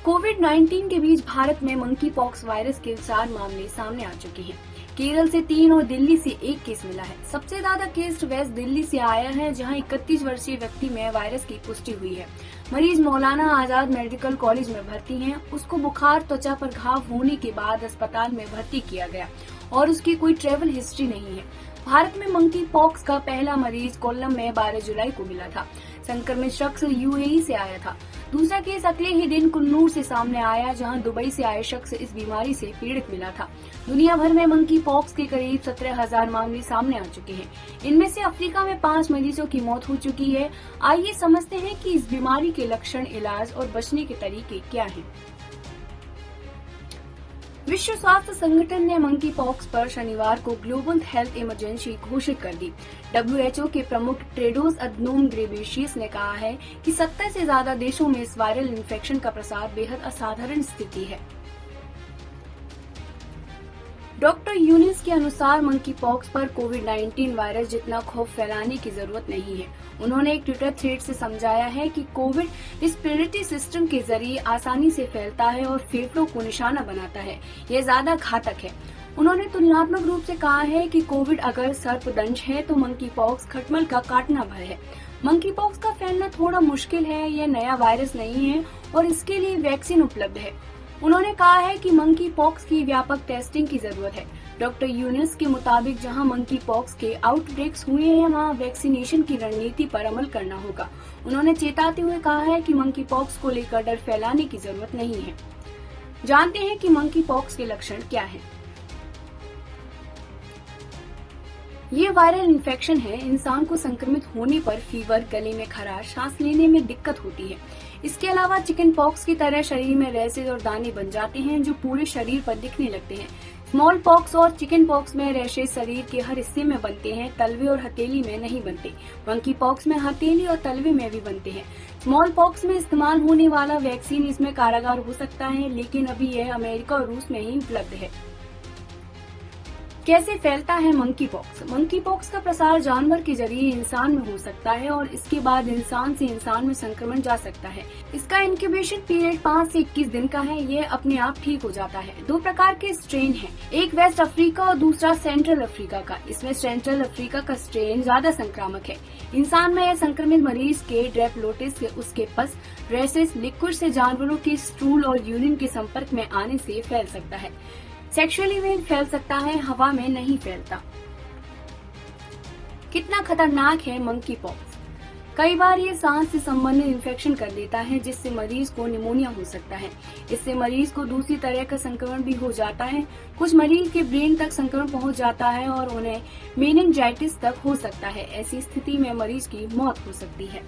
कोविड-19 के बीच भारत में monkey pox virus के 4 मामले सामने आ चुके हैं। केरल से 3 और दिल्ली से 1 केस मिला है। सबसे ज्यादा केस वेस्ट दिल्ली से आया है, जहां 31 वर्षीय व्यक्ति में वायरस की पुष्टि हुई है। मरीज मौलाना आजाद मेडिकल कॉलेज में भर्ती हैं। उसको बुखार, त्वचा पर घाव होने के बाद अस्पताल में भर्ती किया गया और उसकी कोई ट्रेवल हिस्ट्री नहीं है। भारत में मंकी पॉक्स का पहला मरीज कोल्लम में 12 जुलाई को मिला था। संक्रमित शख्स यूएई से आया था। दूसरा केस अगले ही दिन कुन्नूर से सामने आया, जहां दुबई से आए शख्स इस बीमारी से पीड़ित मिला था। दुनिया भर में मंकी पॉक्स के करीब 17,000 मामले सामने आ चुके हैं। इनमें से अफ्रीका में 5 मरीजों की मौत हो चुकी है। आइए समझते हैं कि इस बीमारी के लक्षण, इलाज और बचने के तरीके क्या हैं। विश्व स्वास्थ्य संगठन ने मंकी पॉक्स पर शनिवार को ग्लोबल हेल्थ इमरजेंसी घोषित कर दी। WHO के प्रमुख टेड्रोस अधनोम घेब्रेयेसस ने कहा है कि 70 से ज्यादा देशों में इस वायरल इन्फेक्शन का प्रसार बेहद असाधारण स्थिति है। डॉक्टर यूनिस के अनुसार मंकी पॉक्स पर कोविड-19 वायरस जितना खौफ फैलाने की जरूरत नहीं है। उन्होंने एक ट्विटर थ्रेड से समझाया है कि कोविड रेस्पिरेटरी सिस्टम के जरिए आसानी से फैलता है और फेफड़ों को निशाना बनाता है। यह ज्यादा घातक है। उन्होंने तुलनात्मक रूप से कहा है कि कोविड अगर सर्पदंश है तो मंकी पॉक्स खटमल का काटना भय है। मंकी पॉक्स का फैलना थोड़ा मुश्किल है। यह नया वायरस नहीं है और इसके लिए वैक्सीन उपलब्ध है। उन्होंने कहा है कि मंकी पॉक्स की व्यापक टेस्टिंग की जरूरत है। डॉक्टर यूनिस के मुताबिक जहां मंकी पॉक्स के आउटब्रेक्स हुए हैं, वहां वैक्सीनेशन की रणनीति पर अमल करना होगा। उन्होंने चेताते हुए कहा है कि मंकी पॉक्स को लेकर डर फैलाने की जरूरत नहीं है। जानते हैं कि मंकी पॉक्स के लक्षण क्या हैं। ये वायरल इन्फेक्शन है। इंसान को संक्रमित होने पर फीवर, गले में खराश, सांस लेने में दिक्कत होती है। इसके अलावा चिकन पॉक्स की तरह शरीर में रैशेज और दाने बन जाते हैं, जो पूरे शरीर पर दिखने लगते हैं। स्मॉल पॉक्स और चिकन पॉक्स में रैशेज शरीर के हर हिस्से में बनते हैं, तलवे और हथेली में नहीं बनते। मंकी पॉक्स में हथेली और तलवे में भी बनते हैं। स्मॉल पॉक्स में इस्तेमाल होने वाला वैक्सीन इसमें कारगर हो सकता है, लेकिन अभी यह अमेरिका और रूस में ही उपलब्ध है। कैसे फैलता है मंकी पॉक्स? मंकी पॉक्स का प्रसार जानवर के जरिए इंसान में हो सकता है और इसके बाद इंसान से इंसान में संक्रमण जा सकता है। इसका इंक्यूबेशन पीरियड 5 से 21 दिन का है। यह अपने आप ठीक हो जाता है। 2 प्रकार के स्ट्रेन हैं, एक वेस्ट अफ्रीका और दूसरा सेंट्रल अफ्रीका का। इसमें सेंट्रल अफ्रीका का स्ट्रेन ज्यादा संक्रामक है। इंसान में यह संक्रमित मरीज के ड्रेपलोटिस से उसके पस, रेसेस, लिक्विड से जानवरों के स्टूल और यूरिन के संपर्क में आने से फैल सकता है। सेक्सुअली में फैल सकता है, हवा में नहीं फैलता। कितना खतरनाक है मंकी पॉक्स? कई बार ये सांस से संबंधित इन्फेक्शन कर देता है, जिससे मरीज को निमोनिया हो सकता है। इससे मरीज को दूसरी तरह का संक्रमण भी हो जाता है। कुछ मरीज के ब्रेन तक संक्रमण पहुंच जाता है और उन्हें मेनिंजाइटिस तक हो सकता है। ऐसी स्थिति में मरीज की मौत हो सकती है।